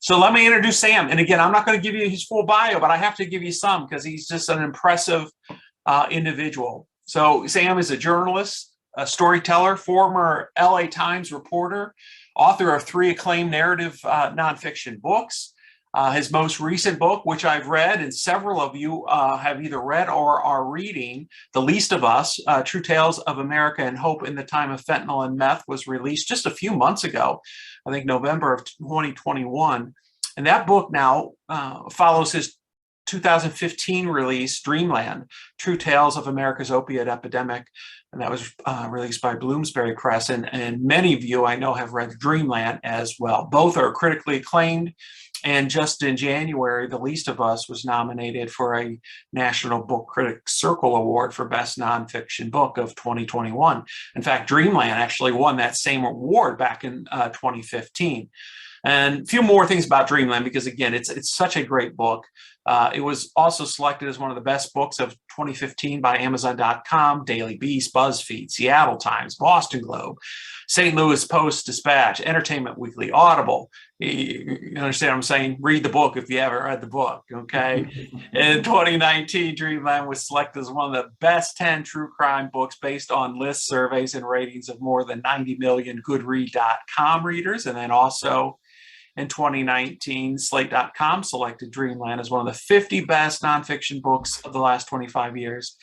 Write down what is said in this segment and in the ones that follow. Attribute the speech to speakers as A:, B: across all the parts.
A: So let me introduce Sam. And again, I'm not going to give you his full bio, but I have to give you some because he's just an impressive individual. So Sam is a journalist, a storyteller, former LA Times reporter, author of 3 acclaimed narrative nonfiction books. His most recent book, which I've read, and several of you have either read or are reading, The Least of Us, True Tales of America and Hope in the Time of Fentanyl and Meth, was released just a few months ago, I think November of 2021. And that book now follows his 2015 release, Dreamland, True Tales of America's Opiate Epidemic. And that was released by Bloomsbury Press. And many of you I know have read Dreamland as well. Both are critically acclaimed. And just in January, The Least of Us was nominated for a National Book Critics Circle Award for Best Nonfiction Book of 2021. In fact, Dreamland actually won that same award back in 2015. And a few more things about Dreamland, because again, it's such a great book. It was also selected as one of the best books of 2015 by Amazon.com, Daily Beast, BuzzFeed, Seattle Times, Boston Globe, St. Louis Post-Dispatch, Entertainment Weekly, Audible. You understand what I'm saying? Read the book if you haven't read the book, okay? In 2019, Dreamland was selected as one of the best 10 true crime books based on lists, surveys, and ratings of more than 90 million Goodread.com readers. And then also in 2019, Slate.com selected Dreamland as one of the 50 best nonfiction books of the last 25 years.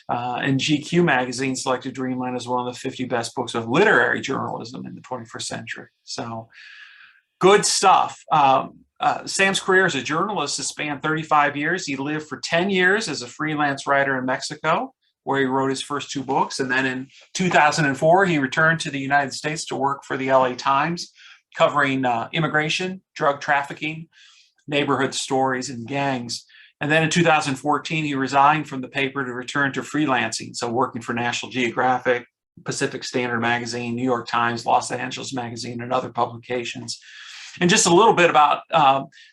A: And GQ magazine selected Dreamland as one of the 50 best books of literary journalism in the 21st century. So good stuff. Sam's career as a journalist has spanned 35 years. He lived for 10 years as a freelance writer in Mexico, where he wrote his first 2 books. And then in 2004, he returned to the United States to work for the LA Times, covering immigration, drug trafficking, neighborhood stories, and gangs. And then in 2014, he resigned from the paper to return to freelancing, so working for National Geographic, Pacific Standard Magazine, New York Times, Los Angeles Magazine, and other publications. And just a little bit about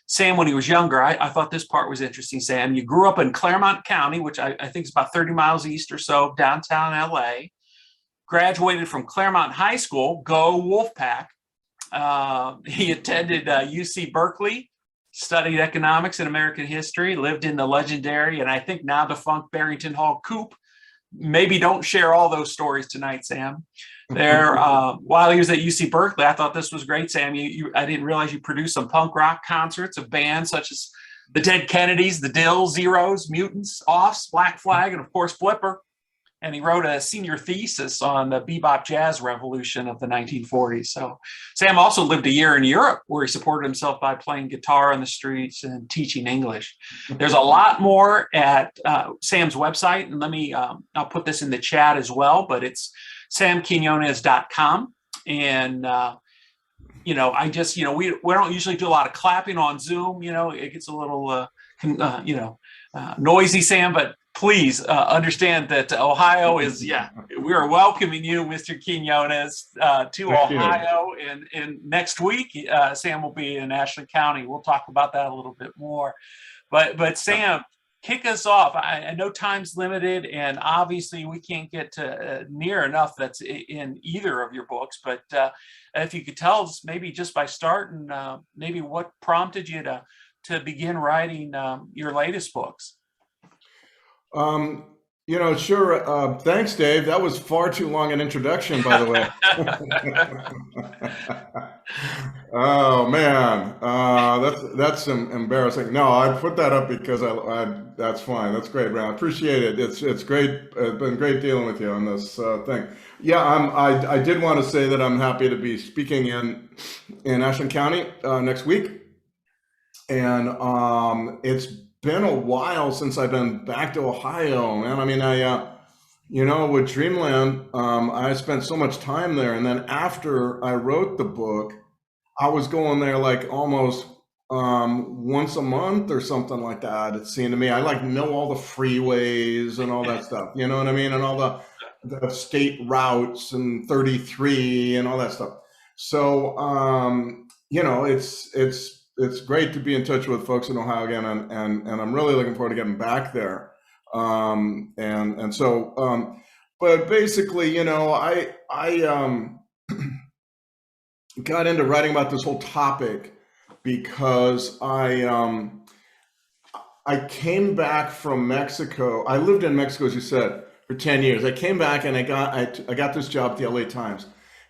A: Sam when he was younger. I thought this part was interesting, Sam. You grew up in Claremont County, which I think is about 30 miles east or so of downtown LA. Graduated from Claremont High School, go Wolfpack. He attended UC Berkeley, studied economics and American history, lived in the legendary and I think now defunct Barrington Hall Coop. Maybe don't share all those stories tonight, Sam. There, while he was at UC Berkeley, I thought this was great, Sam. I didn't realize you produced some punk rock concerts of bands such as the Dead Kennedys, the Dills, Zeros, Mutants, Offs, Black Flag, and of course Flipper. And he wrote a senior thesis on the bebop jazz revolution of the 1940s. So Sam also lived a year in Europe, where he supported himself by playing guitar on the streets and teaching English. There's a lot more at Sam's website, and let me, I'll put this in the chat as well, but it's samquinones.com. And, we don't usually do a lot of clapping on Zoom. It gets a little, noisy, Sam, but please understand that Ohio is, we are welcoming you, Mr. Quinones, to
B: Thank
A: Ohio. And next week, Sam will be in Ashland County. We'll talk about that a little bit more. But Sam, kick us off. I know time's limited, and obviously we can't get to near enough that's in either of your books. But if you could tell us maybe just by starting, maybe what prompted you to begin writing your latest books.
B: Sure. Thanks, Dave. That was far too long an introduction, by the way. Oh man, that's embarrassing. No, I put that up because that's fine. That's great, man. I appreciate it. It's great. It's been great dealing with you on this thing. Yeah, I did want to say that I'm happy to be speaking in Ashland County next week, and it's been a while since I've been back to Ohio, man. I mean, with Dreamland, I spent so much time there. And then after I wrote the book, I was going there like almost once a month or something like that. It seemed to me, I know all the freeways and all that stuff, you know what I mean? And all the state routes and 33 and all that stuff. So, it's great to be in touch with folks in Ohio again, and I'm really looking forward to getting back there. But basically, I got into writing about this whole topic because I came back from Mexico. I lived in Mexico, as you said, for 10 years. I came back and I got this job at the LA Times.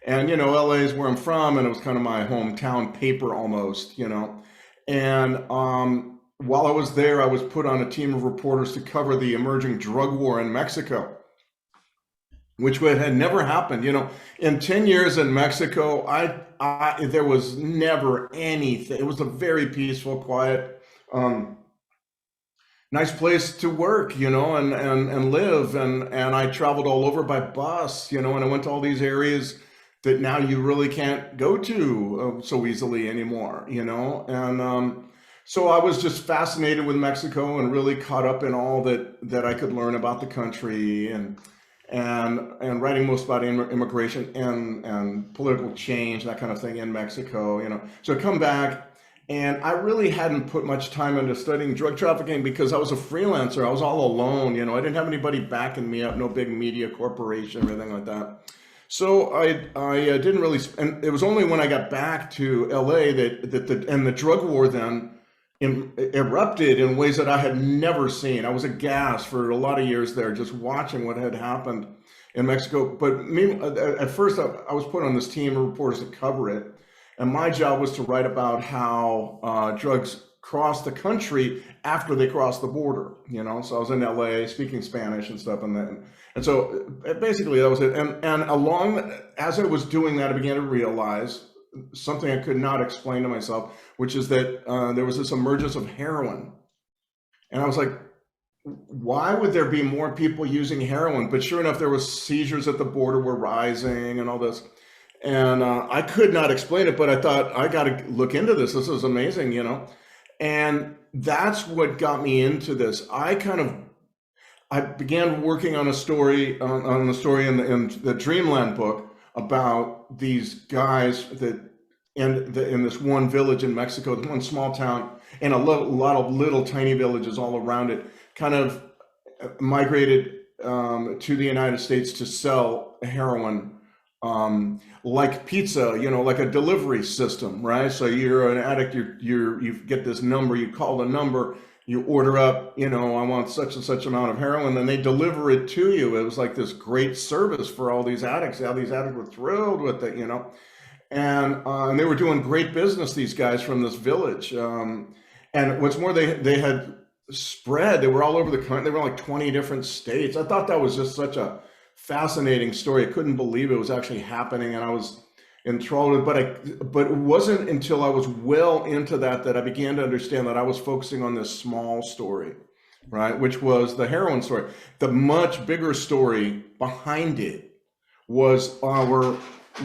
B: And, LA is where I'm from, and it was kind of my hometown paper almost. And while I was there, I was put on a team of reporters to cover the emerging drug war in Mexico, which had never happened. In 10 years in Mexico, there was never anything. It was a very peaceful, quiet, nice place to work, and live. And I traveled all over by bus, and I went to all these areas that now you really can't go to so easily anymore, and so I was just fascinated with Mexico and really caught up in all that I could learn about the country, and writing most about immigration and political change, that kind of thing in Mexico. So I come back, and I really hadn't put much time into studying drug trafficking because I was a freelancer. I was all alone. I didn't have anybody backing me up, no big media corporation or anything like that. So I didn't really, and it was only when I got back to LA that the drug war then erupted in ways that I had never seen. I was aghast for a lot of years there, just watching what had happened in Mexico. But at first, I was put on this team of reporters to cover it, and my job was to write about how drugs cross the country after they cross the border. So I was in LA speaking Spanish and stuff, and so basically that was it. And along as I was doing that, I began to realize something I could not explain to myself, which is that there was this emergence of heroin. And I was like, why would there be more people using heroin? But sure enough, there was seizures at the border were rising and all this. And I could not explain it, but I thought, I got to look into this. This is amazing, And that's what got me into this. I began working on a story, on the story in the Dreamland book about these guys that in this one village in Mexico, this one small town, and a lot of little tiny villages all around it, kind of migrated to the United States to sell heroin, like pizza, like a delivery system, right? So you're an addict, you get this number, you call the number, you order up, I want such and such amount of heroin, and they deliver it to you. It was like this great service for all these addicts. All these addicts were thrilled with it, and they were doing great business, these guys from this village. And what's more, they had spread. They were all over the country. They were in like 20 different states. I thought that was just such a fascinating story. I couldn't believe it was actually happening, and I was enthralled. But it wasn't until I was well into that I began to understand that I was focusing on this small story, right? Which was the heroin story. The much bigger story behind it was our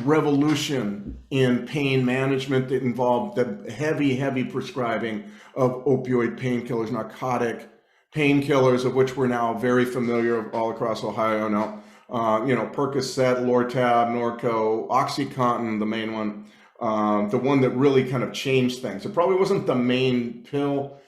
B: revolution in pain management that involved the heavy prescribing of opioid painkillers, narcotic painkillers, of which we're now very familiar all across Ohio now. Percocet, Lortab, Norco, OxyContin, the main one, the one that really kind of changed things. It probably wasn't the main pill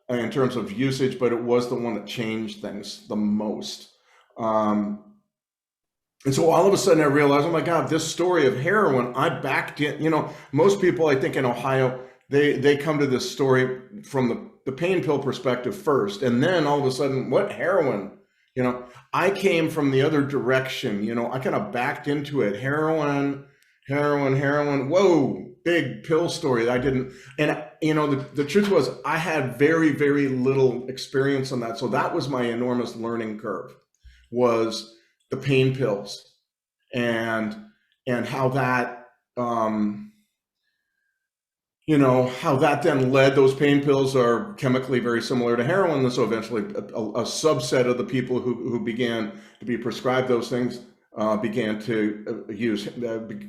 B: in terms of usage, but it was the one that changed things the most. And so all of a sudden I realized, oh my God, this story of heroin, I backed in. Most people, I think in Ohio, they come to this story from the pain pill perspective first, and then all of a sudden, what, heroin? I came from the other direction. I kind of backed into it. Heroin. Whoa, big pill story. I didn't, and the truth was I had very, very little experience on that. So that was my enormous learning curve, was the pain pills and how that, how that then led. Those pain pills are chemically very similar to heroin. And so eventually a subset of the people who began to be prescribed those things began to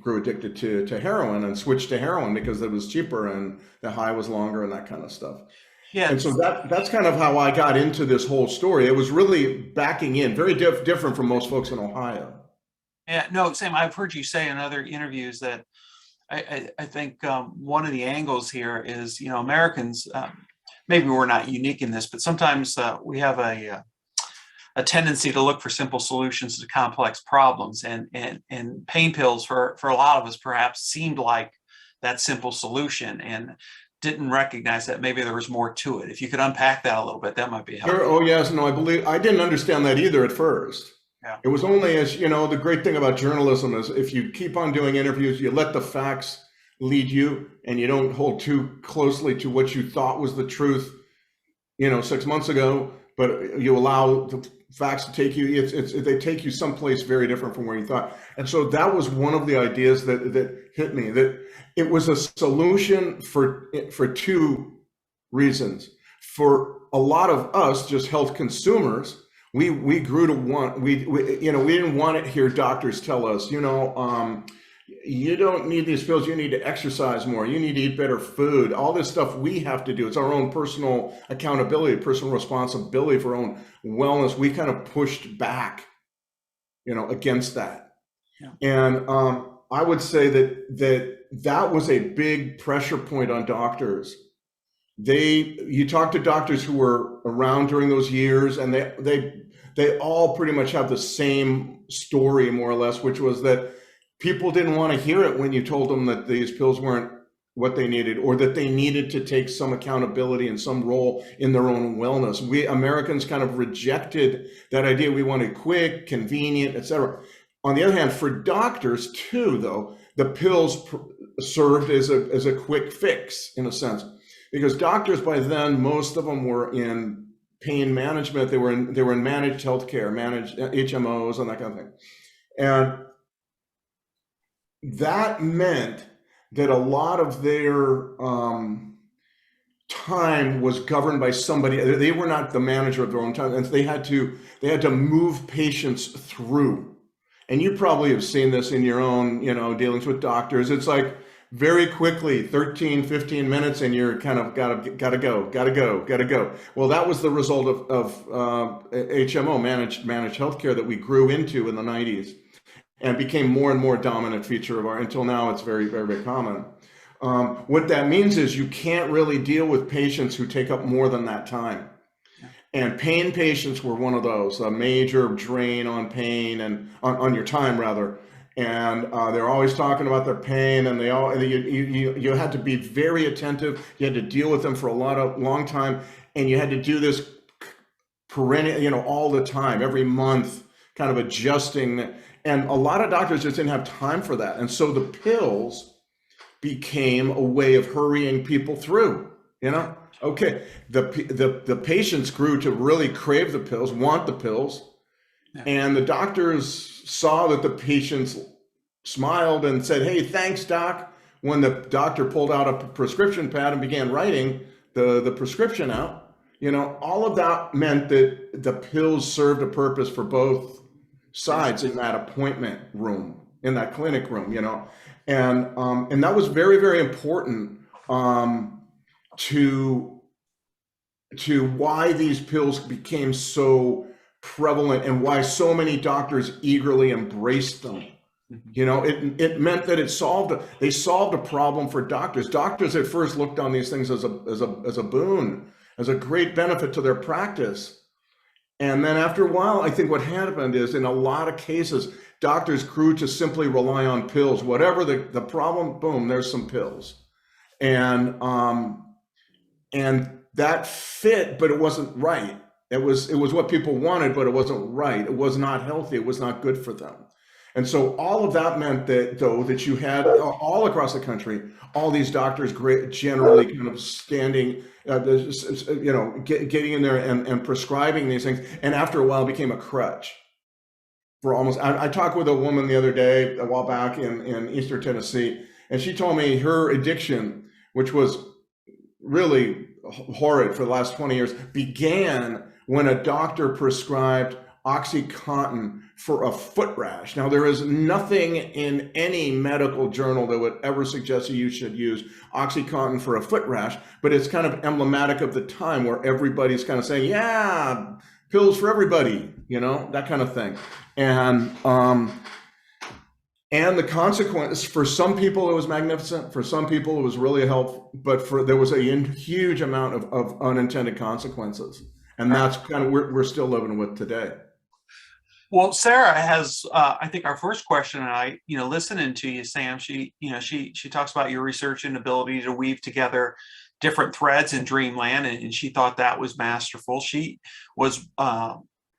B: grew addicted to heroin and switched to heroin because it was cheaper and the high was longer and that kind of stuff. Yeah. And so that's kind of how I got into this whole story. It was really backing in, very different from most folks in Ohio.
A: Yeah, no, Sam, I've heard you say in other interviews that I think one of the angles here is, Americans, maybe we're not unique in this, but sometimes we have a tendency to look for simple solutions to complex problems, and pain pills for a lot of us perhaps seemed like that simple solution. And didn't recognize that maybe there was more to it. If you could unpack that a little bit, that might be helpful.
B: Sure. Oh, yes. No, I didn't understand that either at first.
A: Yeah.
B: It was only as, the great thing about journalism is if you keep on doing interviews, you let the facts lead you and you don't hold too closely to what you thought was the truth, 6 months ago, but you allow the facts to take you, they take you someplace very different from where you thought. And so that was one of the ideas that hit me, that it was a solution for two reasons. For a lot of us, just health consumers, we grew to want, we didn't want to hear doctors tell us, you don't need these pills, you need to exercise more, you need to eat better food, all this stuff we have to do. It's our own personal accountability, personal responsibility for our own wellness. We kind of pushed back, against that.
A: Yeah.
B: And I would say that was a big pressure point on doctors. You talk to doctors who were around during those years, and they all pretty much have the same story, more or less, which was that people didn't want to hear it when you told them that these pills weren't what they needed, or that they needed to take some accountability and some role in their own wellness. We Americans kind of rejected that idea. We wanted quick, convenient, etc. On the other hand, for doctors too, though, the pills served as a quick fix in a sense, because doctors by then, most of them were in pain management. They were in managed healthcare, managed HMOs, and that kind of thing, and that meant that a lot of their time was governed by somebody. They were not the manager of their own time, and they had to move patients through. And you probably have seen this in your own, dealings with doctors. It's like very quickly, 13, 15 minutes, and you're kind of gotta go. Well, that was the result of HMO, managed healthcare, that we grew into in the 90s. And became more and more dominant feature of until now it's very, very, very common. What that means is you can't really deal with patients who take up more than that time. And pain patients were one of those, a major drain on pain and on your time rather. And they're always talking about their pain, and you had to be very attentive. You had to deal with them for a long time, and you had to do this perennial, all the time, every month, kind of adjusting. And a lot of doctors just didn't have time for that. And so the pills became a way of hurrying people through, Okay, the patients grew to really crave the pills, want the pills. Yeah. And the doctors saw that the patients smiled and said, "Hey, thanks, doc." When the doctor pulled out a prescription pad and began writing the prescription out, all of that meant that the pills served a purpose for both sides in that appointment room, in that clinic room, and that was very, very important to why these pills became so prevalent and why so many doctors eagerly embraced them. It meant that they solved a problem for doctors. Doctors at first looked on these things as a boon, as a great benefit to their practice. And then after a while, I think what happened is, in a lot of cases, doctors grew to simply rely on pills. Whatever the problem, boom, there's some pills. And that fit, but it wasn't right. It was what people wanted, but it wasn't right. It was not healthy. It was not good for them. And so all of that meant that you had all across the country, all these doctors generally kind of standing, getting in there and prescribing these things. And after a while it became a crutch for almost, I talked with a woman the other day, a while back in Eastern Tennessee, and she told me her addiction, which was really horrid for the last 20 years, began when a doctor prescribed OxyContin for a foot rash. Now, there is nothing in any medical journal that would ever suggest that you should use OxyContin for a foot rash, but it's kind of emblematic of the time where everybody's kind of saying, yeah, pills for everybody, that kind of thing. And the consequence, for some people it was magnificent, for some people it was really helpful, but there was a huge amount of unintended consequences. And that's kind of we're still living with today.
A: Well, Sarah has, I think, our first question, and I, listening to you, Sam, she talks about your research and ability to weave together different threads in Dreamland, and she thought that was masterful.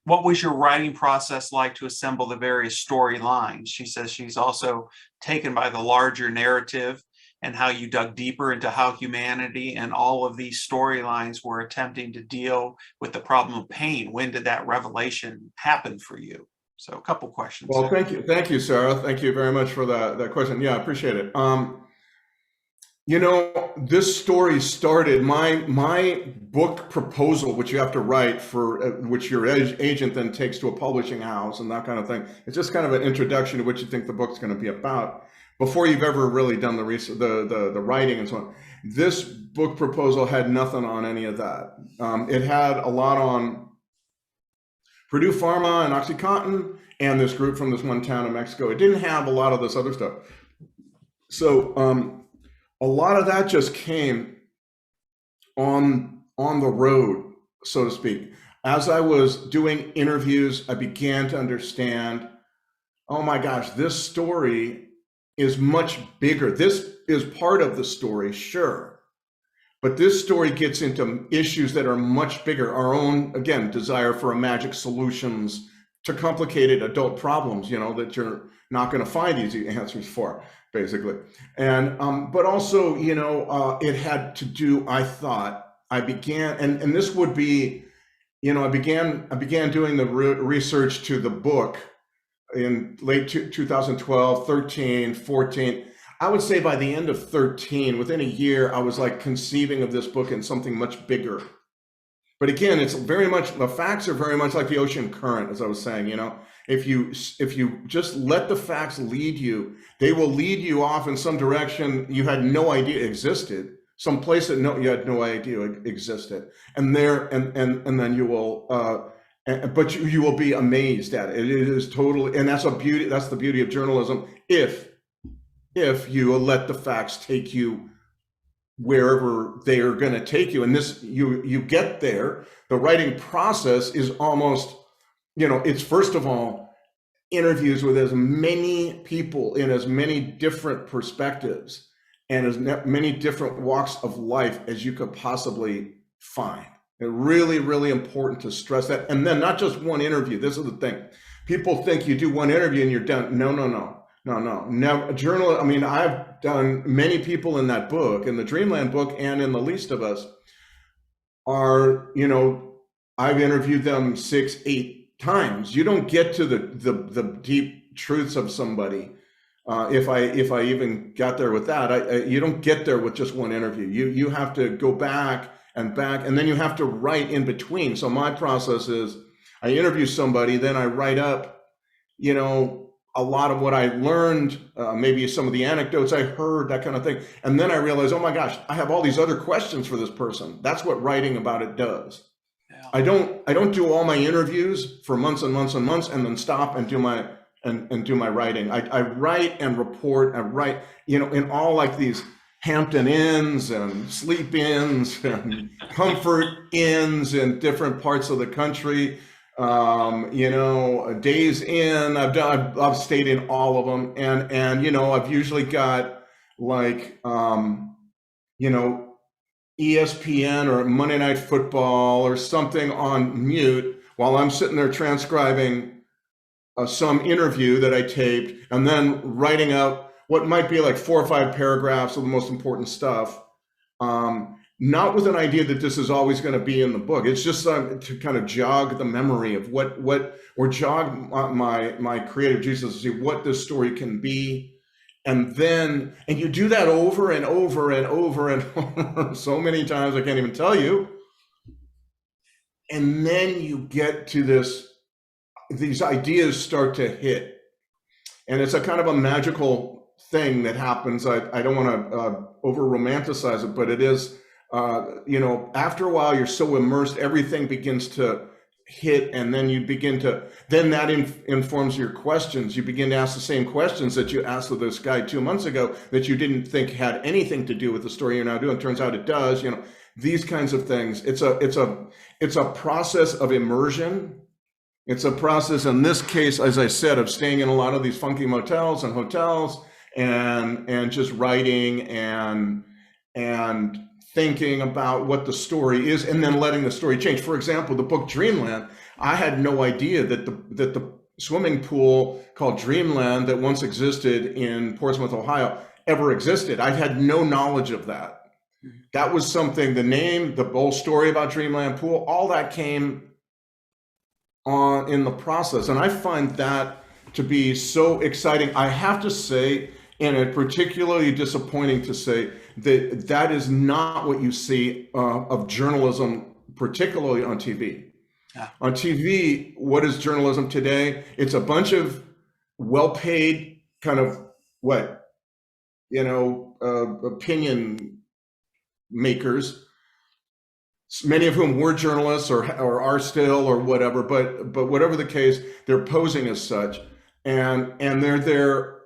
A: What was your writing process like to assemble the various storylines? She says she's also taken by the larger narrative and how you dug deeper into how humanity and all of these storylines were attempting to deal with the problem of pain. When did that revelation happen for you? So a couple questions.
B: Well, thank you, Sarah. Thank you very much for that question. Yeah, I appreciate it. You know, this story started, my book proposal, which you have to write for, which your agent then takes to a publishing house and that kind of thing. It's just kind of an introduction to what you think the book's going to be about before you've ever really done the research, the writing and so on. This book proposal had nothing on any of that. It had a lot on Purdue Pharma and OxyContin and this group from this one town in Mexico. It didn't have a lot of this other stuff. So, a lot of that just came on the road, so to speak. As I was doing interviews, I began to understand, oh my gosh, this story is much bigger. This is part of the story, sure. But this story gets into issues that are much bigger. Our own, again, desire for a magic solutions to complicated adult problems, you know, that you're not going to find easy answers for, basically. And but also, you know, it had to do, I thought, I began, and this would be, you know, I began doing the research to the book in late 2012, 13, 14. I would say by the end of 13, within a year, I was like conceiving of this book in something much bigger. But again, it's very much, the facts are very much like the ocean current, as I was saying, you know. If you just let the facts lead you, they will lead you off in some direction you had no idea existed, some place that you had no idea existed, and then you will, but you will be amazed at it. It is totally, and that's the beauty of journalism. If you let the facts take you wherever they are going to take you, and this you get there. The writing process is almost, you know, it's first of all interviews with as many people in as many different perspectives and as many different walks of life as you could possibly find. It's really, really important to stress that. And then not just one interview. This is the thing. People think you do one interview and you're done. No. Never. Journal. I mean, I've done many people in that book, in the Dreamland book, and in The Least of Us, are, you know, I've interviewed them 6, 8 times. You don't get to the deep truths of somebody. If I even got there with that, you don't get there with just one interview. You have to go back, and then you have to write in between. So my process is, I interview somebody, then I write up, you know, a lot of what I learned, maybe some of the anecdotes I heard, that kind of thing. And then I realized, oh my gosh, I have all these other questions for this person. That's what writing about it does. Yeah. I don't do all my interviews for months and months and months and then stop and do my do my writing. I write and report. I write, you know, in all like these Hampton Inns and sleep inns and comfort inns in different parts of the country. You know, Days Inn, I've stayed in all of them, and you know, I've usually got like you know, ESPN or Monday Night Football or something on mute while I'm sitting there transcribing some interview that I taped, and then writing out what might be like 4 or 5 paragraphs of the most important stuff. Not with an idea that this is always going to be in the book. It's just to kind of jog the memory of what or jog my creative juices to see what this story can be. And you do that over and over and over and over so many times I can't even tell you. And then you get to these ideas start to hit. And it's a kind of a magical thing that happens. I don't want to over romanticize it, but it is. You know, after a while, you're so immersed, everything begins to hit, and then you begin to, then that informs your questions. You begin to ask the same questions that you asked of this guy 2 months ago that you didn't think had anything to do with the story you're now doing. Turns out it does. You know, these kinds of things. It's a process of immersion. It's a process, in this case, as I said, of staying in a lot of these funky motels and hotels and just writing and thinking about what the story is and then letting the story change. For example, the book Dreamland, I had no idea that the swimming pool called Dreamland that once existed in Portsmouth, Ohio, ever existed. I had no knowledge of that. That was something, the name, the whole story about Dreamland Pool, all that came on in the process. And I find that to be so exciting. I have to say, and it's particularly disappointing to say, that that is not what you see of journalism, particularly on TV.
A: Yeah.
B: On TV, what is journalism today? It's a bunch of well-paid kind of opinion makers, many of whom were journalists or are still or whatever, but whatever the case, they're posing as such, and they're there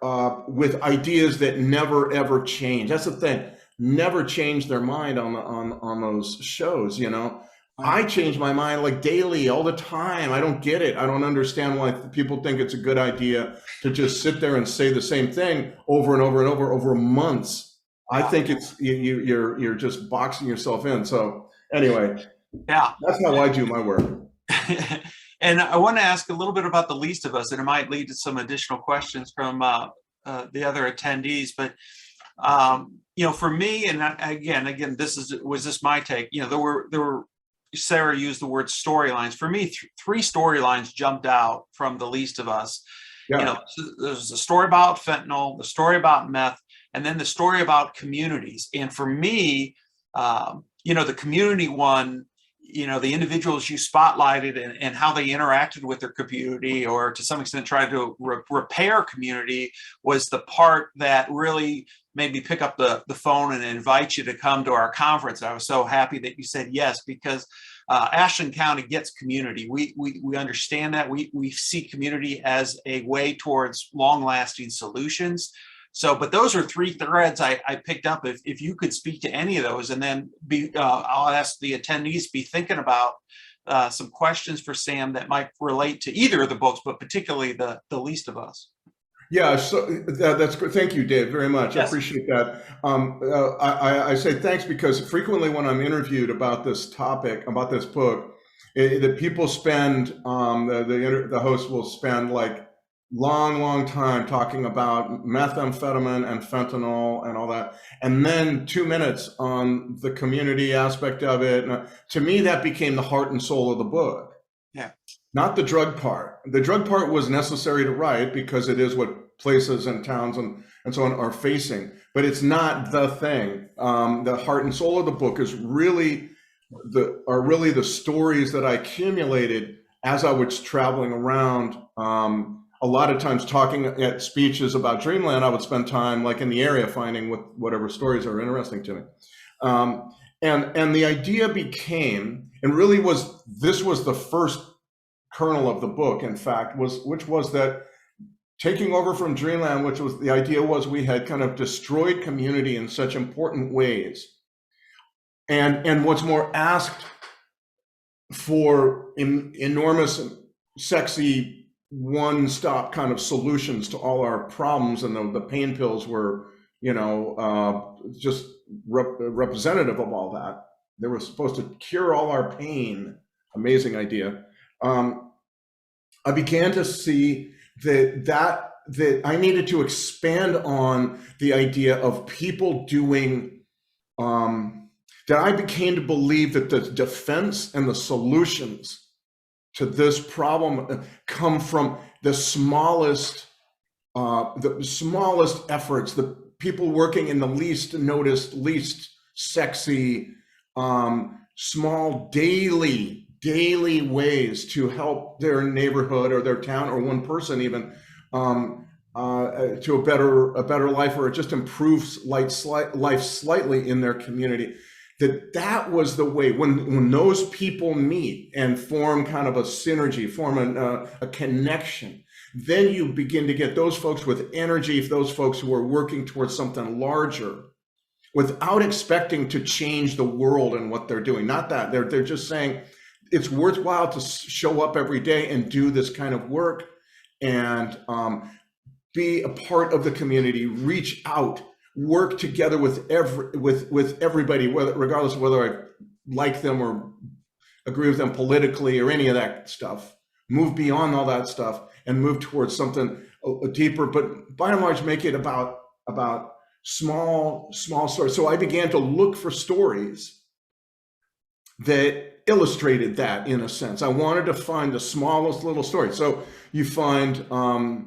B: with ideas that never ever change. That's the thing, never change their mind on those shows, you know. I change my mind like daily, all the time. I don't get it. I don't understand why people think it's a good idea to just sit there and say the same thing over and over and over months. I think it's you're just boxing yourself in. So anyway,
A: yeah,
B: that's how I do my work.
A: And I want to ask a little bit about The Least of Us, and it might lead to some additional questions from the other attendees. But for me, and again, was this my take? There were. Sarah used the word storylines. For me, three storylines jumped out from The Least of Us.
B: Yeah.
A: There's a story about fentanyl, the story about meth, and then the story about communities. And for me, the community one, the individuals you spotlighted and how they interacted with their community, or to some extent tried to repair community, was the part that really made me pick up the phone and invite you to come to our conference. I was so happy that you said yes, because Ashland County gets community. We understand that. We see community as a way towards long-lasting solutions. So, but those are three threads I picked up. If you could speak to any of those, and then I'll ask the attendees to be thinking about some questions for Sam that might relate to either of the books, but particularly the Least of Us.
B: Yeah, so that's great. Thank you, Dave, very much.
A: Yes.
B: I appreciate that. I say thanks because frequently when I'm interviewed about this topic, about this book, the people spend, the host will spend like long time talking about methamphetamine and fentanyl and all that, and then 2 minutes on the community aspect of it. And to me, that became the heart and soul of the book.
A: Yeah.
B: Not the drug part. The drug part was necessary to write because it is what places and towns and so on are facing, but it's not the thing. The heart and soul of the book is really the stories that I accumulated as I was traveling around. A lot of times talking at speeches about Dreamland, I would spend time like in the area finding whatever stories are interesting to me. And the idea became, and really this was the first kernel of the book, in fact, which was that taking over from Dreamland, which was the idea was we had kind of destroyed community in such important ways. And what's more, asked for enormous, sexy, one-stop kind of solutions to all our problems, and the pain pills were, just representative of all that. They were supposed to cure all our pain. Amazing idea. I began to see that I needed to expand on the idea of people doing. That I began to believe that the defense and the solutions to this problem come from the smallest efforts, the people working in the least noticed, least sexy, small daily ways to help their neighborhood or their town or one person even to a better life, or it just improves life slightly in their community. That was the way, when those people meet and form kind of a synergy, form a connection, then you begin to get those folks with energy, those folks who are working towards something larger without expecting to change the world and what they're doing. Not that, they're just saying it's worthwhile to show up every day and do this kind of work and be a part of the community, reach out work together with everybody, regardless of whether I like them or agree with them politically or any of that stuff. Move beyond all that stuff and move towards something deeper, but by and large, make it about small stories. So I began to look for stories that illustrated that, in a sense. I wanted to find the smallest little story. So you find a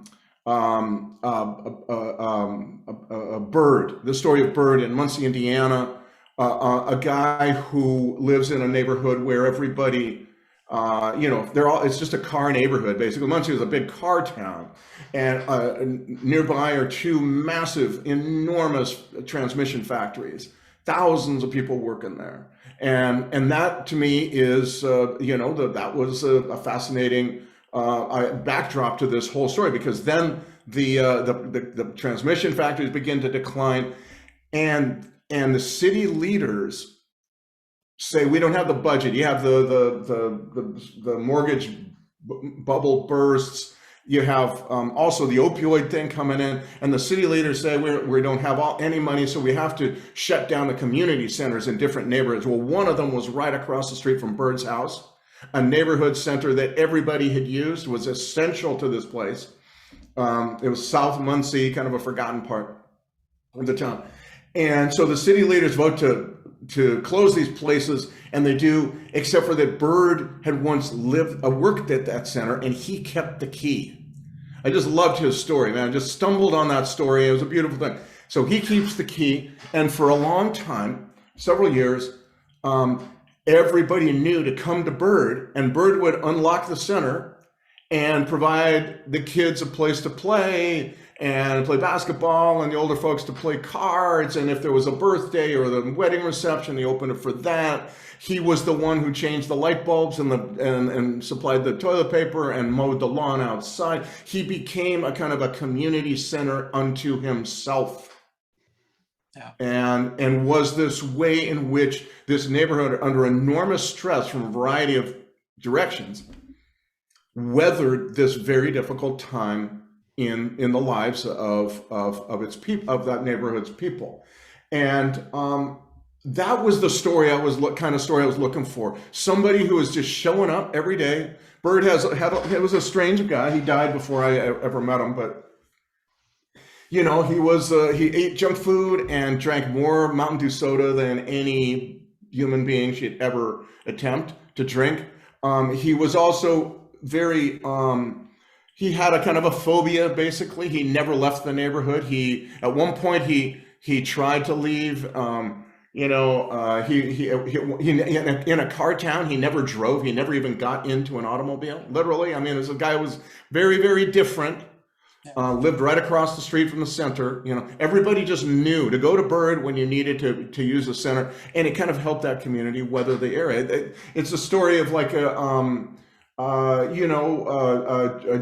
B: bird, the story of Bird in Muncie, Indiana, a guy who lives in a neighborhood where everybody, it's just a car neighborhood, basically. Muncie is a big car town, and nearby are two massive, enormous transmission factories. Thousands of people working there. And that to me is, that was a fascinating backdrop to this whole story, because then the transmission factories begin to decline, and the city leaders say, we don't have the budget. You have the mortgage bubble bursts. You have also the opioid thing coming in, and the city leaders say, we don't have any money, so we have to shut down the community centers in different neighborhoods. Well, one of them was right across the street from Bird's house, a neighborhood center that everybody had used, was essential to this place. It was South Muncie, kind of a forgotten part of the town. And so the city leaders vote to close these places, and they do, except for that Bird had once worked at that center, and he kept the key. I just loved his story, man. I just stumbled on that story. It was a beautiful thing. So he keeps the key, and for a long time, several years, everybody knew to come to Bird, and Bird would unlock the center and provide the kids a place to play and play basketball, and the older folks to play cards. And if there was a birthday or the wedding reception, he opened it for that. He was the one who changed the light bulbs and supplied the toilet paper and mowed the lawn outside. He became a kind of a community center unto himself. Yeah. And was this way in which this neighborhood, under enormous stress from a variety of directions, weathered this very difficult time in the lives of its people, of that neighborhood's people. And that was the story I was looking for. Somebody who was just showing up every day. Bird was a strange guy. He died before I ever met him, but he ate junk food and drank more Mountain Dew soda than any human being should ever attempt to drink. He was also very, he had a kind of a phobia, basically. He never left the neighborhood. At one point, he tried to leave. In a car town, he never drove. He never even got into an automobile, literally. I mean, this guy was very, very different. Lived right across the street from the center. Everybody just knew to go to Bird when you needed to use the center, and it kind of helped that community weather the area. It's a story of like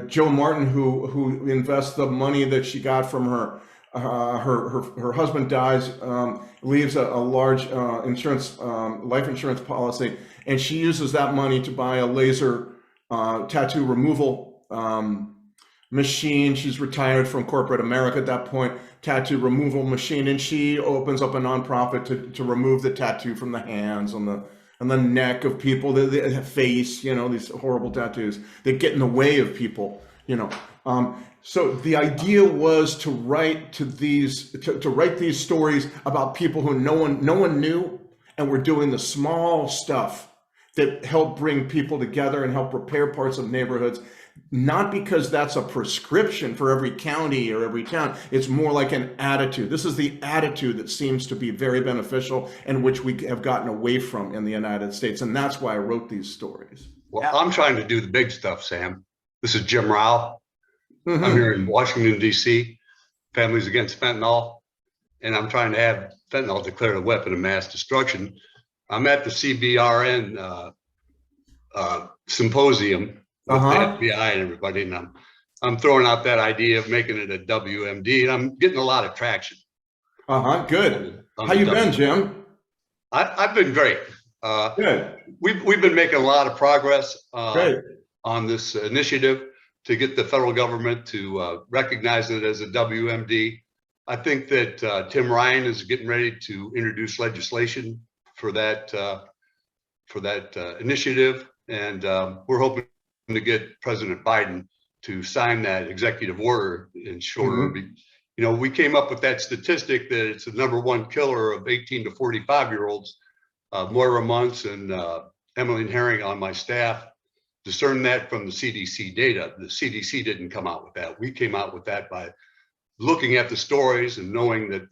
B: Joe Martin who invests the money that she got from her husband dies, leaves a large life insurance policy, and she uses that money to buy a laser tattoo removal machine. She's retired from corporate America at that point, tattoo removal machine, and she opens up a nonprofit to remove the tattoo from the hands on the neck of people, the face, these horrible tattoos that get in the way of people, So the idea was to write these stories about people who no one knew, and were doing the small stuff that helped bring people together and help repair parts of neighborhoods. Not because that's a prescription for every county or every town. It's more like an attitude. This is the attitude that seems to be very beneficial, and which we have gotten away from in the United States. And that's why I wrote these stories.
C: Well, I'm trying to do the big stuff, Sam. This is Jim Rao. Mm-hmm. I'm here in Washington, D.C., Families Against Fentanyl, and I'm trying to have fentanyl declared a weapon of mass destruction. I'm at the CBRN symposium with the FBI and everybody, and I'm throwing out that idea of making it a WMD, and I'm getting a lot of traction.
B: Good. How you been, Jim?
C: I've been great.
B: Good.
C: We've been making a lot of progress on this initiative to get the federal government to recognize it as a WMD. I think that Tim Ryan is getting ready to introduce legislation for that initiative, and we're hoping to get President Biden to sign that executive order in short order. You know, we came up with that statistic that it's the #1 killer of 18 to 45-year-olds. Moira Muntz and Emily Herring on my staff discerned that from the CDC data. The CDC didn't come out with that. We came out with that by looking at the stories and knowing that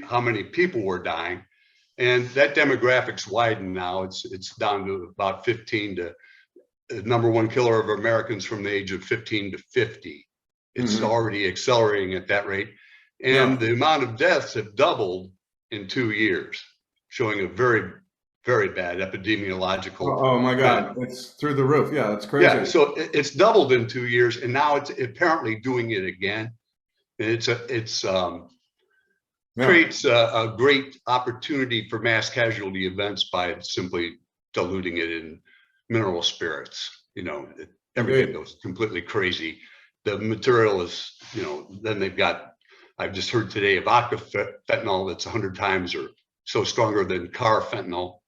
C: how many people were dying. And that demographic's widened now. It's down to about 15 to #1 killer of Americans from the age of 15 to 50. It's already accelerating at that rate. And the amount of deaths have doubled in 2 years, showing a very, very bad epidemiological.
B: Oh my God, it's through the roof. Yeah, it's crazy.
C: Yeah, so it's doubled in 2 years, and now it's apparently doing it again. And creates a great opportunity for mass casualty events by simply diluting it in mineral spirits. You know, everything goes completely crazy. The material is, you know, then they've got, I've just heard today of aqua fentanyl that's 100 times or so stronger than car fentanyl.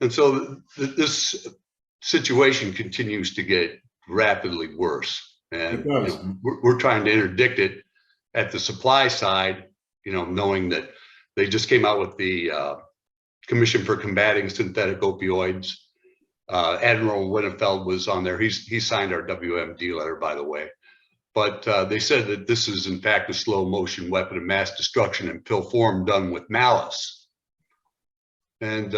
C: And so this situation continues to get rapidly worse. And you know, we're trying to interdict it at the supply side, you know, knowing that they just came out with the Commission for Combating Synthetic Opioids. Admiral Winnefeld was on there. He signed our WMD letter, by the way. But they said that this is in fact a slow motion weapon of mass destruction in pill form done with malice. And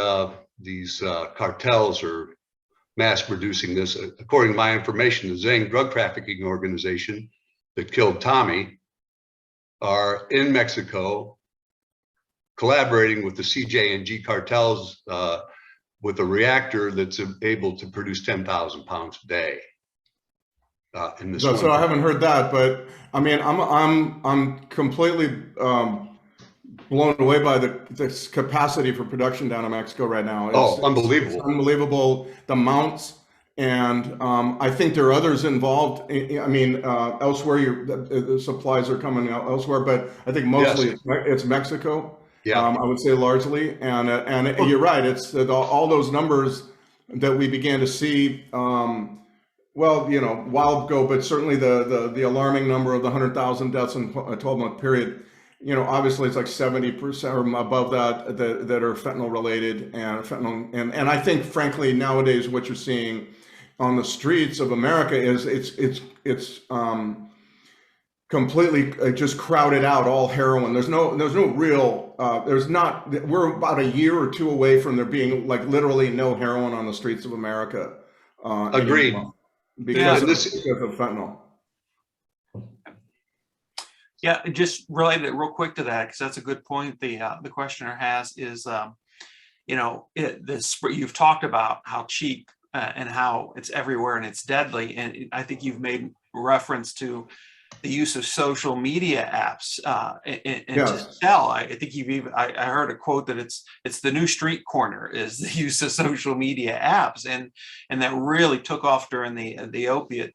C: these cartels are mass producing this. According to my information, the Zang drug trafficking organization that killed Tommy are in Mexico collaborating with the CJ&G cartels with a reactor that's able to produce 10,000 pounds a day. In this
B: so I haven't heard that, but I mean, I'm completely blown away by the capacity for production down in Mexico right now.
C: It's unbelievable!
B: It's unbelievable, the amounts, and I think there are others involved. I mean, elsewhere, the supplies are coming out elsewhere, but I think mostly it's Mexico.
C: Yeah,
B: I would say largely, and you're right. It's all those numbers that we began to see. Well, you know, a while ago, but certainly the alarming number of the 100,000 deaths in a 12-month period. You know, obviously it's like 70% or above that are fentanyl related, and I think frankly nowadays what you're seeing on the streets of America is it's completely just crowded out all heroin. There's no real we're about a year or two away from there being like literally no heroin on the streets of America.
C: Agreed.
B: Because of fentanyl.
A: Yeah, just related real quick to that, because that's a good point. The questioner has is, you know, you've talked about how cheap and how it's everywhere and it's deadly, and I think you've made reference to the use of social media apps to sell. I think you've even I heard a quote that it's the new street corner is the use of social media apps, and that really took off during the opiate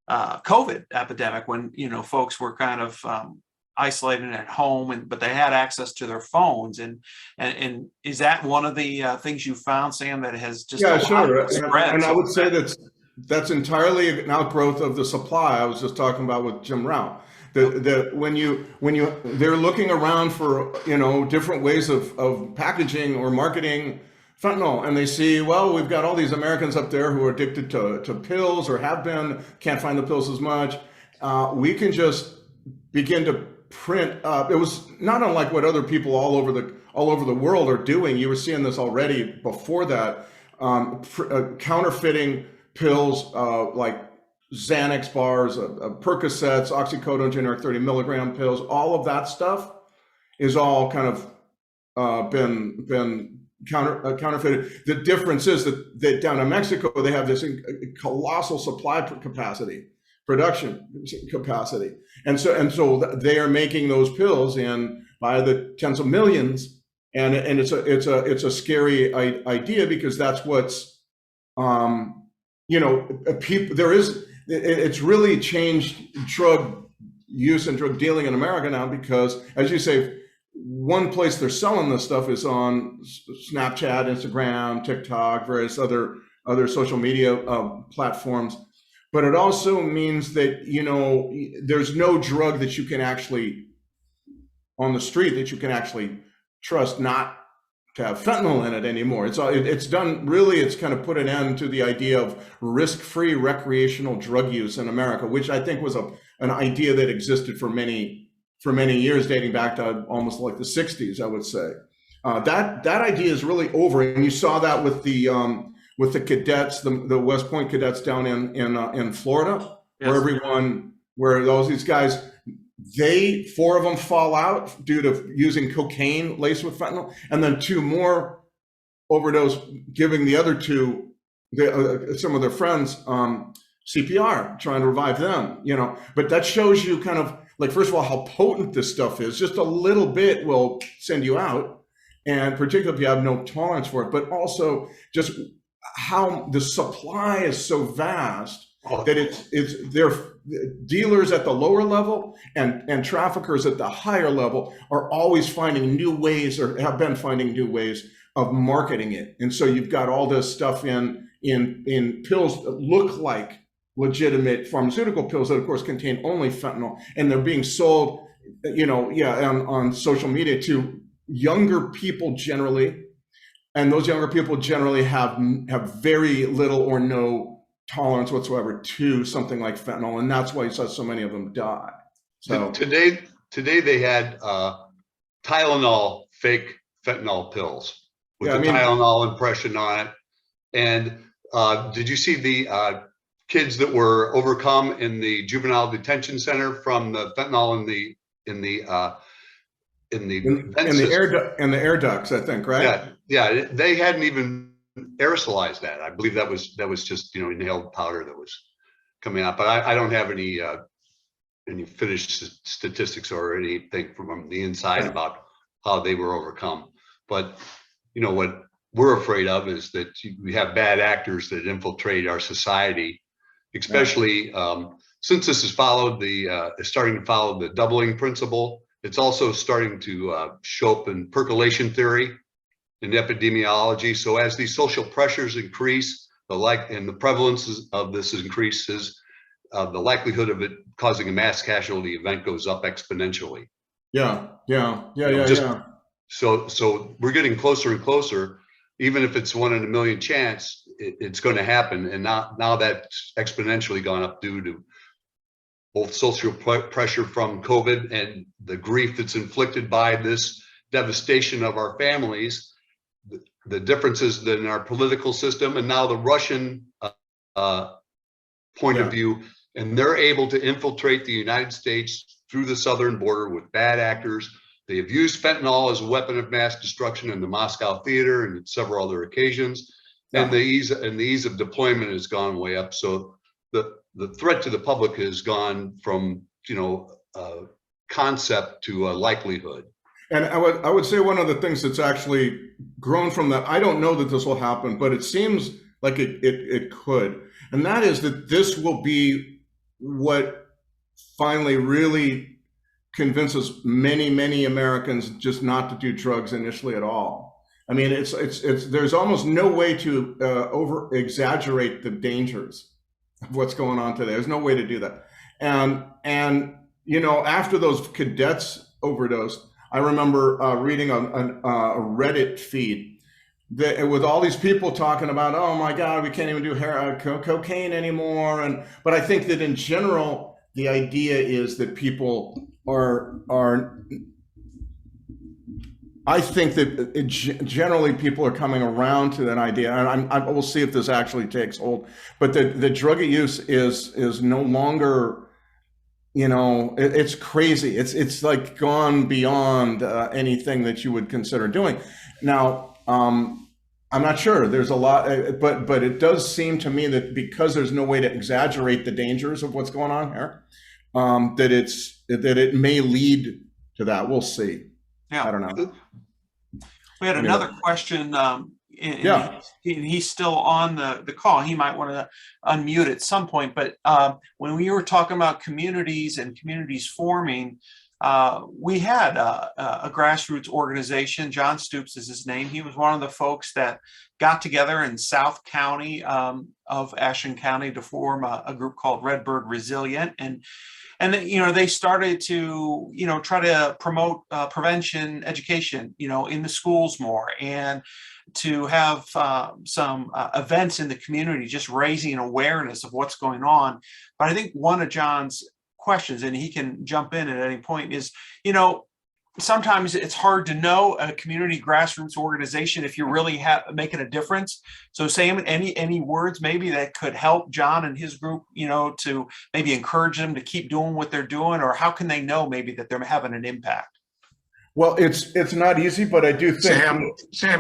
A: COVID epidemic, when you know folks were kind of isolated at home, but they had access to their phones, and is that one of the things you found, Sam, that has just
B: sure, and I would say that's entirely an outgrowth of the supply I was just talking about with Jim Rao. When they're looking around for, you know, different ways of packaging or marketing fentanyl, and they see, well, we've got all these Americans up there who are addicted to pills or have been, can't find the pills as much. We can just begin to print. It was not unlike what other people all over the world are doing. You were seeing this already before that, counterfeiting pills like Xanax bars, Percocets, oxycodone, generic 30 milligram pills. All of that stuff is all kind of been counterfeited. The difference is that down in Mexico they have this colossal supply capacity, production capacity, and so they are making those pills in by the tens of millions, and it's a scary idea, because that's what's you know, people, it's really changed drug use and drug dealing in America now because, as you say, one place they're selling this stuff is on Snapchat, Instagram, TikTok, various other social media platforms. But it also means that, you know, there's no drug that you can actually on the street that you can actually trust not to have fentanyl in it anymore. It's done, really, it's kind of put an end to the idea of risk-free recreational drug use in America, which I think was an idea that existed for many years, dating back to almost like the 60s, I would say. That idea is really over, and you saw that with the cadets, the West Point cadets down in Florida, yes. where these guys, 4 of them fall out due to using cocaine laced with fentanyl, and then 2 more overdose, giving the other 2, some of their friends, CPR, trying to revive them, you know. But that shows you kind of, like, first of all, how potent this stuff is. Just a little bit will send you out, and particularly if you have no tolerance for it, but also just how the supply is so vast that they're dealers at the lower level and traffickers at the higher level are always finding new ways, or have been finding new ways of marketing it. And so you've got all this stuff in pills that look like legitimate pharmaceutical pills that of course contain only fentanyl, and they're being sold, you know, on social media to younger people generally. And those younger people generally have very little or no tolerance whatsoever to something like fentanyl, and that's why you saw so many of them die. So
C: today they had Tylenol fake fentanyl pills with Tylenol impression on it. And did you see the kids that were overcome in the juvenile detention center from the fentanyl in the
B: air ducts, I think, right?
C: Yeah, they hadn't even aerosolized that. I believe that was just, you know, inhaled powder that was coming out. But I don't have any finished statistics or anything from the inside about how they were overcome. But you know what we're afraid of is that we have bad actors that infiltrate our society, especially since this is starting to follow the doubling principle. It's also starting to show up in percolation theory in epidemiology. So as these social pressures increase, and the prevalence of this increases, the likelihood of it causing a mass casualty event goes up exponentially.
B: Yeah.
C: So we're getting closer and closer. Even if it's 1 in a million chance, it's going to happen. And now that's exponentially gone up due to both social pressure from COVID and the grief that's inflicted by this devastation of our families, the differences in our political system, and now the Russian point of view. And they're able to infiltrate the United States through the southern border with bad actors. They have used fentanyl as a weapon of mass destruction in the Moscow theater and several other occasions. And the ease of deployment has gone way up. So the threat to the public has gone from, you know, concept to a likelihood.
B: And I would say one of the things that's actually grown from that, I don't know that this will happen, but it seems like it could. And that is that this will be what finally really convinces many Americans just not to do drugs initially at all. I mean, there's almost no way to over exaggerate the dangers of what's going on today. There's no way to do that. And you know, after those cadets overdosed, I remember reading a Reddit feed with all these people talking about, oh my God, we can't even do cocaine anymore. But I think that in general, the idea is that people I think that generally people are coming around to that idea, and I will see if this actually takes hold. But the drug use is no longer, you know, it's crazy. It's like gone beyond anything that you would consider doing. Now, I'm not sure. There's a lot, but it does seem to me that because there's no way to exaggerate the dangers of what's going on here, that it may lead to that. We'll see.
A: Yeah,
B: I don't know.
A: We had another question.
B: Yeah.
A: he's still on the call. He might want to unmute at some point. But when we were talking about communities and communities forming, we had a grassroots organization. John Stoops is his name. He was one of the folks that got together in South County of Ashen County to form a group called Redbird Resilient. And they started to, try to promote prevention education, in the schools more, and to have some events in the community, just raising awareness of what's going on. But I think one of John's questions, and he can jump in at any point, is, sometimes it's hard to know a community grassroots organization if you're really making a difference. So Sam, any words maybe that could help John and his group, to maybe encourage them to keep doing what they're doing, or how can they know maybe that they're having an impact?
B: Well, it's not easy, but I do think
D: Sam,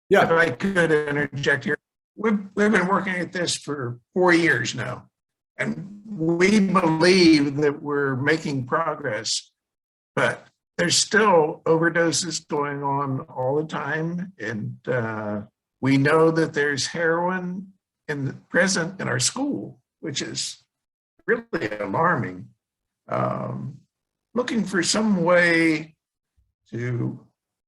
B: yeah.
D: If I could interject here, we've been working at this for 4 years now, and we believe that we're making progress. But there's still overdoses going on all the time. And we know that there's heroin present in our school, which is really alarming. Looking for some way to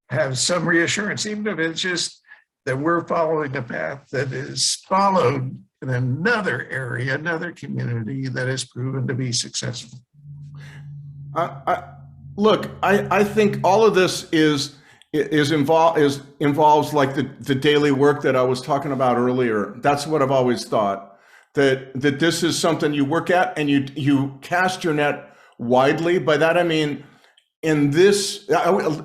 D: have some reassurance, even if it's just that we're following a path that is followed in another area, another community that has proven to be successful.
B: Look, I think all of this involves like the daily work that I was talking about earlier. That's what I've always thought, that this is something you work at and you cast your net widely. By that I mean, in this,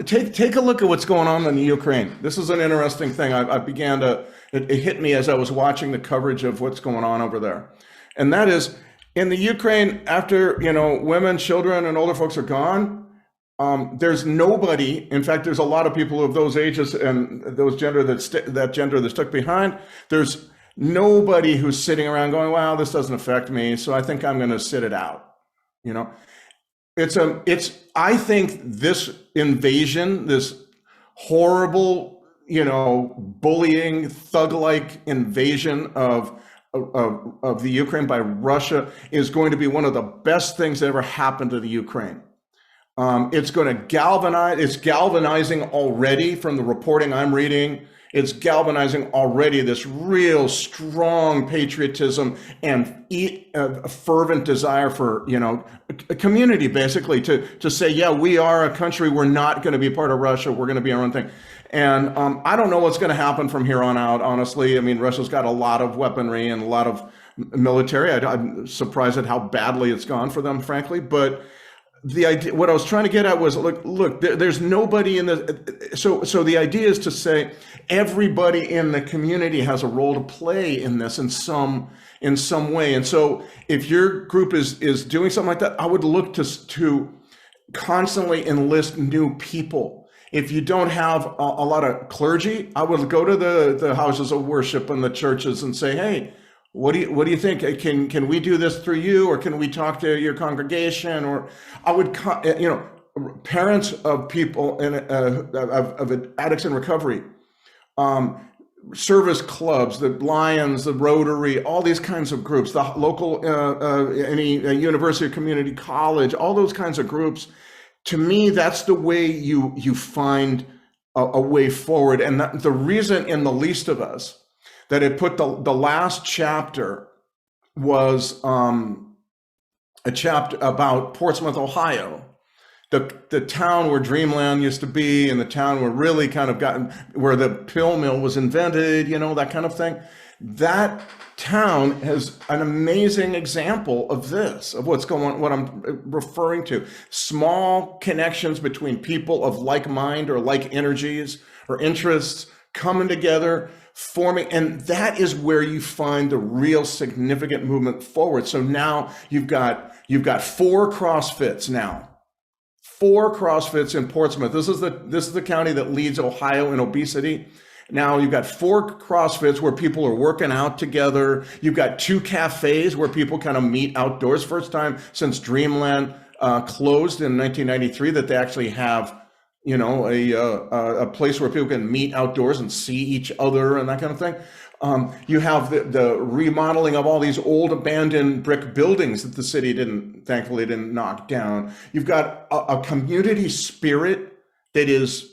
B: take a look at what's going on in the Ukraine. This is an interesting thing. It hit me as I was watching the coverage of what's going on over there, and that is in the Ukraine. After women, children, and older folks are gone. There's nobody. In fact, there's a lot of people of those ages and those gender that gender that's stuck behind. There's nobody who's sitting around going, "Wow, this doesn't affect me, so I think I'm going to sit it out." I think this invasion, this horrible, bullying, thug-like invasion of the Ukraine by Russia is going to be one of the best things that ever happened to the Ukraine. It's going to galvanize. It's galvanizing already from the reporting I'm reading. It's galvanizing already this real strong patriotism and a fervent desire for, a community basically to say, yeah, we are a country. We're not going to be part of Russia. We're going to be our own thing. And I don't know what's going to happen from here on out, honestly. I mean, Russia's got a lot of weaponry and a lot of military. I'm surprised at how badly it's gone for them, frankly. But the idea, what I was trying to get at was, look, there's nobody in the, so the idea is to say everybody in the community has a role to play in this in some way. And so if your group is doing something like that, I would look to constantly enlist new people. If you don't have a lot of clergy, I would go to the houses of worship and the churches and say, hey, what do you think? Can we do this through you, or can we talk to your congregation? Or I would, parents of people of addicts in recovery, service clubs, the Lions, the Rotary, all these kinds of groups, the local any university or community college, all those kinds of groups. To me, that's the way you find a way forward. And the reason in The Least of Us that it put the last chapter was a chapter about Portsmouth, Ohio, the town where Dreamland used to be, and the town where really kind of where the pill mill was invented, that kind of thing. That town has an amazing example of this, of what's going on, what I'm referring to. Small connections between people of like mind or like energies or interests coming together, forming, and that is where you find the real significant movement forward. So now you've got 4 CrossFits now. 4 CrossFits in Portsmouth. This is the county that leads Ohio in obesity. Now you've got 4 CrossFits where people are working out together. You've got 2 cafes where people kind of meet outdoors. First time since Dreamland closed in 1993 that they actually have you know, a place where people can meet outdoors and see each other and that kind of thing. You have the remodeling of all these old abandoned brick buildings that the city thankfully didn't knock down. You've got a community spirit that is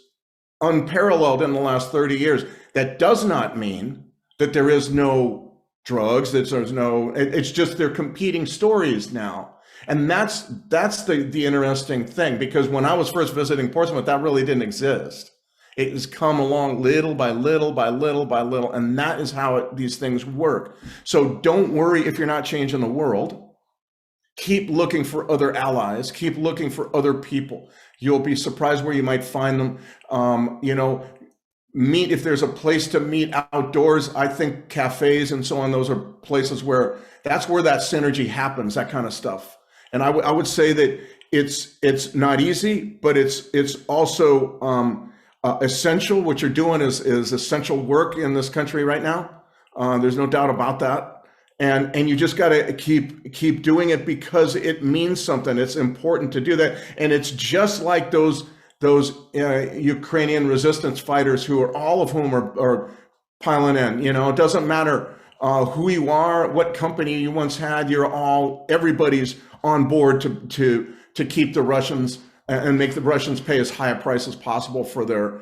B: unparalleled in the last 30 years. That does not mean that there is no drugs, that there's no, it's just they're competing stories now. And that's the interesting thing, because when I was first visiting Portsmouth, that really didn't exist. It has come along little by little by little by little, and that is how these things work. So don't worry if you're not changing the world. Keep looking for other allies. Keep looking for other people. You'll be surprised where you might find them. You know, meet, if there's a place to meet outdoors, I think cafes and so on, those are places where that's where that synergy happens, that kind of stuff. And I would say that it's not easy, but it's also essential. What you're doing is essential work in this country right now. There's no doubt about that. And you just got to keep doing it because it means something. It's important to do that. And it's just like those Ukrainian resistance fighters who are, all of whom are piling in. You know, it doesn't matter who you are, what company you once had. Everybody's on board to keep the Russians and make the Russians pay as high a price as possible for their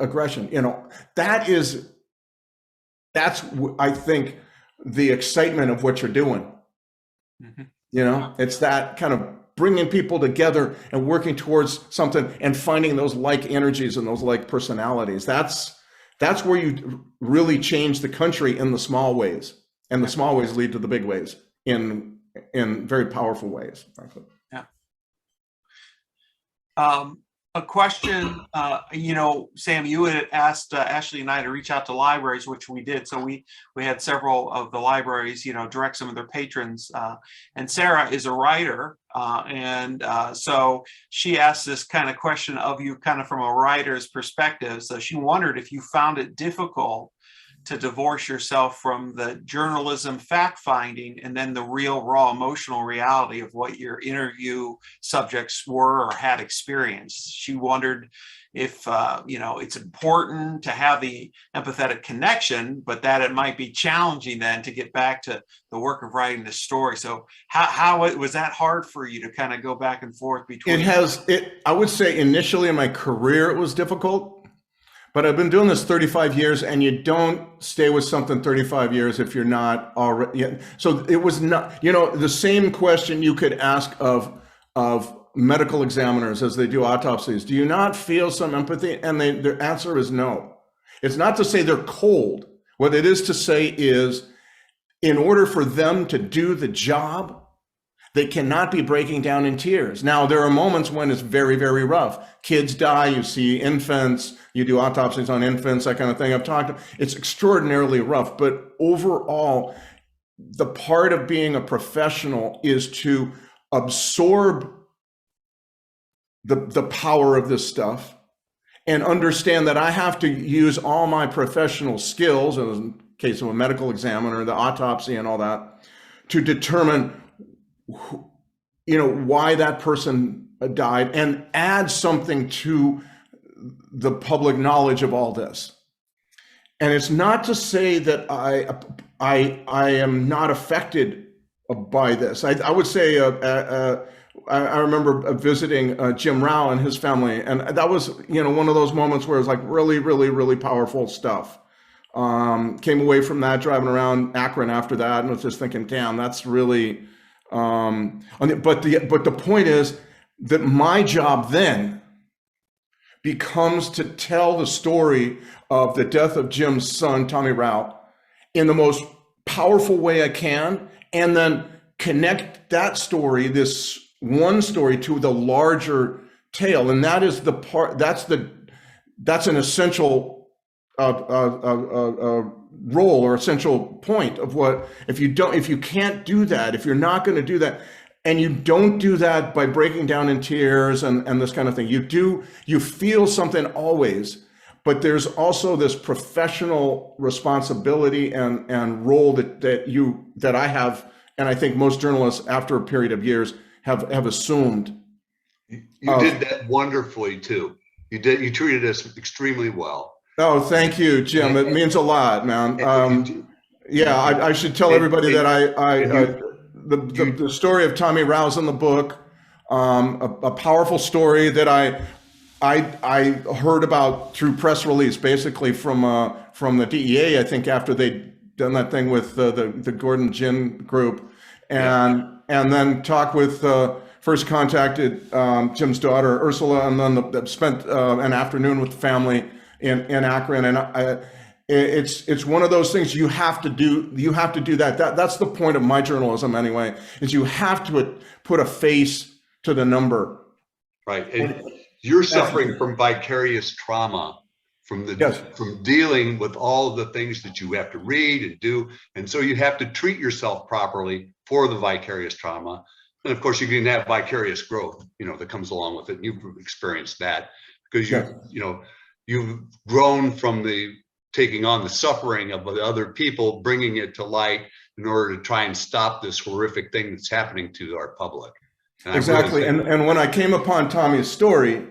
B: aggression. You know, that's I think the excitement of what you're doing. Mm-hmm. You know, it's that kind of bringing people together and working towards something and finding those like energies and those like personalities. That's where you really change the country in the small ways, and the small ways lead to the big ways in very powerful ways, frankly.
A: Yeah. A question, you know, Sam, you had asked Ashley and I to reach out to libraries, which we did. So we had several of the libraries, you know, direct some of their patrons. And Sarah is a writer. So she asked this kind of question of you kind of from a writer's perspective. So she wondered if you found it difficult to divorce yourself from the journalism fact-finding and then the real raw emotional reality of what your interview subjects were or had experienced. She wondered if, you know, it's important to have the empathetic connection, but that it might be challenging then to get back to the work of writing the story. So how was that hard for you to kind of go back and forth between?
B: I would say initially in my career, it was difficult. But I've been doing this 35 years, and you don't stay with something 35 years if you're not already. So it was not, you know, the same question you could ask of medical examiners as they do autopsies. Do you not feel some empathy? And their answer is no. It's not to say they're cold. What it is to say is, in order for them to do the job, they cannot be breaking down in tears. Now, there are moments when it's very, very rough. Kids die, you see infants, you do autopsies on infants, that kind of thing. It's extraordinarily rough, but overall, the part of being a professional is to absorb the power of this stuff and understand that I have to use all my professional skills, in the case of a medical examiner, the autopsy and all that, to determine, you know, why that person died and add something to the public knowledge of all this. And it's not to say that I am not affected by this. I would say I remember visiting Jim Rao and his family, and that was, you know, one of those moments where it was like really, really, really powerful stuff. Came away from that driving around Akron after that, and was just thinking, damn, that's really. But the point is that my job then becomes to tell the story of the death of Jim's son, Tommy Rao, in the most powerful way I can, and then connect that story, this one story, to the larger tale. And that is the part, that's an essential role or essential point of what, if you can't do that, if you're not going to do that, and you don't do that by breaking down in tears and this kind of thing, you feel something always, but there's also this professional responsibility and role that I have, and I think most journalists after a period of years have assumed
C: You did that wonderfully too. You treated us extremely well.
B: Oh, thank you, Jim. It means a lot, man. Yeah, I should tell everybody that the story of Tommy Rao's in the book, a powerful story that I heard about through press release, basically from the DEA, I think, after they'd done that thing with the Gordon Gin group, and then talked with first contacted Jim's daughter Ursula, and then spent an afternoon with the family in Akron, and it's one of those things you have to do. You have to do that. That's the point of my journalism, anyway. Is you have to put a face to the number.
C: Right, and you're suffering from vicarious trauma from dealing with all of the things that you have to read and do, and so you have to treat yourself properly for the vicarious trauma. And of course, you can have vicarious growth, that comes along with it. And you've experienced that because you've grown from taking on the suffering of the other people, bringing it to light in order to try and stop this horrific thing that's happening to our public.
B: Exactly. And when I came upon Tommy's story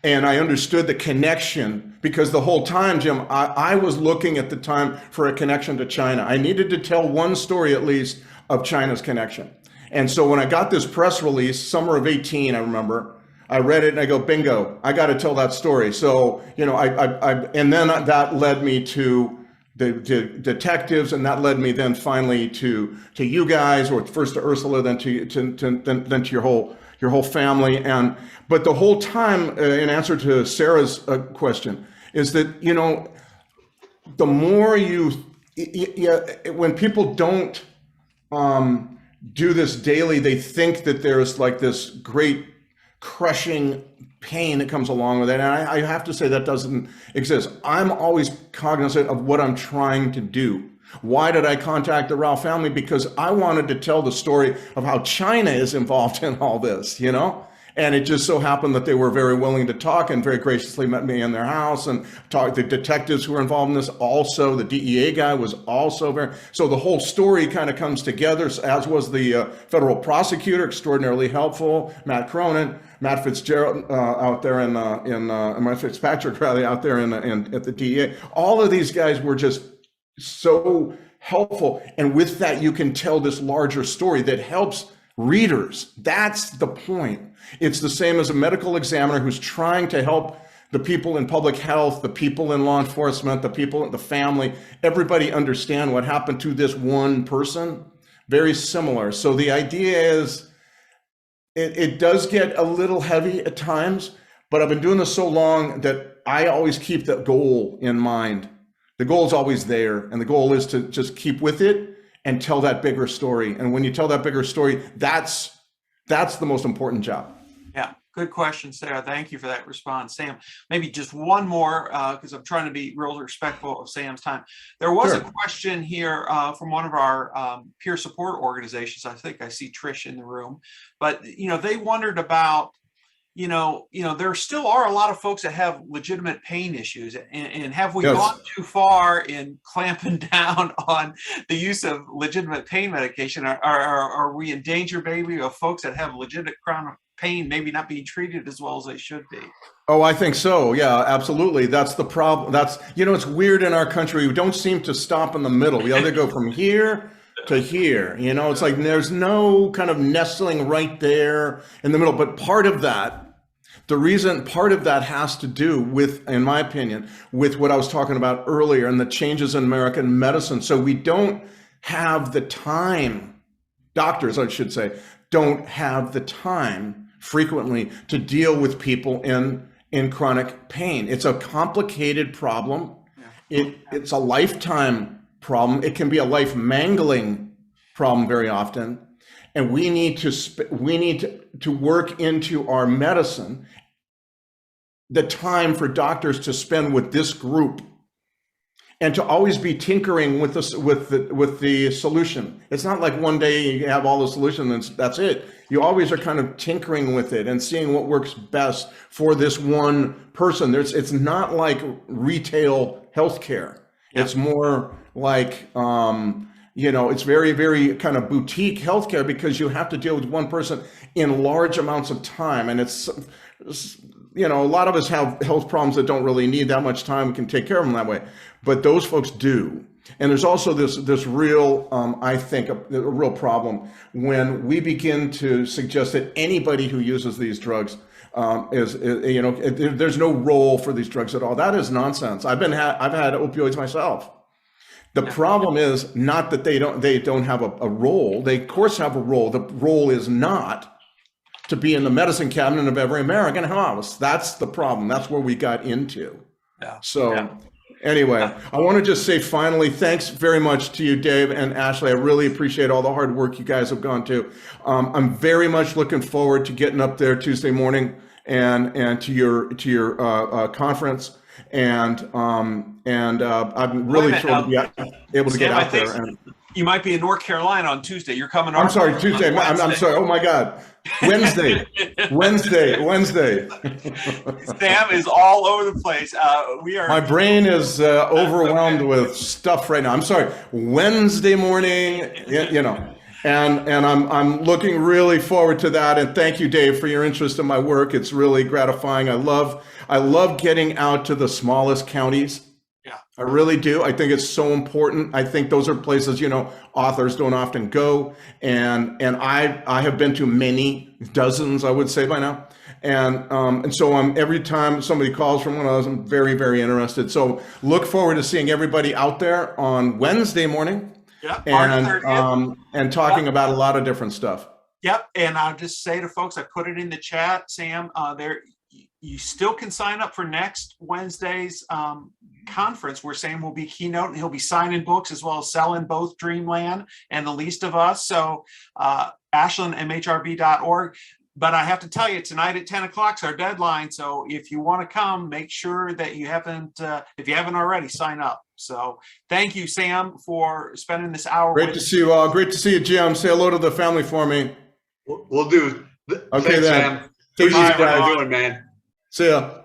B: and I understood the connection, because the whole time, Jim, I was looking at the time for a connection to China. I needed to tell one story at least of China's connection. And so when I got this press release, summer of 18, I remember, I read it and I go, bingo, I got to tell that story. So, and then that led me to the detectives, and that led me then finally to you guys, or first to Ursula, then to your whole family. But the whole time, in answer to Sarah's question, is that, the more when people don't do this daily, they think that there's like this great crushing pain that comes along with it. And I have to say that doesn't exist. I'm always cognizant of what I'm trying to do. Why did I contact the Rao family? Because I wanted to tell the story of how China is involved in all this, And it just so happened that they were very willing to talk and very graciously met me in their house and talked. The detectives who were involved in this also, the DEA guy was also very, so the whole story kind of comes together, as was the federal prosecutor, extraordinarily helpful, Matt Fitzgerald out there Matt Fitzpatrick rather out there at the DEA. All of these guys were just so helpful. And with that, you can tell this larger story that helps readers. That's the point. It's the same as a medical examiner who's trying to help the people in public health, the people in law enforcement, the people, the family, everybody understand what happened to this one person. Very similar. So the idea is, it does get a little heavy at times, but I've been doing this so long that I always keep that goal in mind. The goal is always there, and the goal is to just keep with it and tell that bigger story. And when you tell that bigger story, that's the most important job.
A: Yeah, good question, Sarah. Thank you for that response. Sam, maybe just one more, because I'm trying to be real respectful of Sam's time. There was a question here from one of our peer support organizations. I think I see Trish in the room, but they wondered about, there still are a lot of folks that have legitimate pain issues, and have we gone too far in clamping down on the use of legitimate pain medication? Are we in danger, maybe, of folks that have legitimate chronic pain maybe not being treated as well as they should be?
B: Oh, I think so. Yeah, absolutely. That's the problem. That's, it's weird in our country. We don't seem to stop in the middle. We either go from here to here. It's like there's no kind of nestling right there in the middle. But part of that has to do with, in my opinion, with what I was talking about earlier and the changes in American medicine. So we don't have the time, doctors, I should say, don't have the time frequently to deal with people in chronic pain. It's a complicated problem. It's a lifetime problem. It can be a life mangling problem very often. And we need to work into our medicine the time for doctors to spend with this group, and to always be tinkering with the solution. It's not like one day you have all the solution and that's it. You always are kind of tinkering with it and seeing what works best for this one person. It's not like retail healthcare. It's more like it's very, very kind of boutique healthcare because you have to deal with one person in large amounts of time. And it's a lot of us have health problems that don't really need that much time. We can take care of them that way, but those folks do. And there's also this real, I think, a real problem when we begin to suggest that anybody who uses these drugs there's no role for these drugs at all. That is nonsense. I've had opioids myself. The problem is not that they don't have a role. They of course have a role. The role is not to be in the medicine cabinet of every American house. That's the problem. That's where we got into.
A: Yeah.
B: So anyway, I want to just say finally, thanks very much to you, Dave and Ashley. I really appreciate all the hard work you guys have gone to. I'm very much looking forward to getting up there Tuesday morning and to your conference. And I'm really thrilled to be able to get out there. And
A: you might be in North Carolina on Tuesday. You're coming.
B: I'm sorry, Tuesday. I'm sorry. Oh my God. Wednesday.
A: Sam is all over the place.
B: My brain is overwhelmed with stuff right now. I'm sorry. Wednesday morning, and I'm looking really forward to that. And thank you, Dave, for your interest in my work. It's really gratifying. I love getting out to the smallest counties.
A: Yeah,
B: I really do. I think it's so important. I think those are places, authors don't often go. And I have been to many, dozens, I would say by now. And so every time somebody calls from one of those, I'm very, very interested. So look forward to seeing everybody out there on Wednesday morning.
A: Yeah,
B: and talking about a lot of different stuff.
A: Yep. And I'll just say to folks, I put it in the chat, Sam, you still can sign up for next Wednesday's conference where Sam will be keynote, and he'll be signing books as well as selling both Dreamland and The Least of Us. So ashlandmhrb.org. But I have to tell you, tonight at 10 o'clock is our deadline. So if you want to come, make sure that if you haven't already, sign up. So thank you, Sam, for spending this hour.
B: Great to see you all. Great to see you, Jim. Say hello to the family for me.
C: We'll do.
B: Okay,
C: Thanks,
B: then.
C: Sam.
B: Take it easy,
C: What
B: guys.
C: you doing, man?
B: See ya.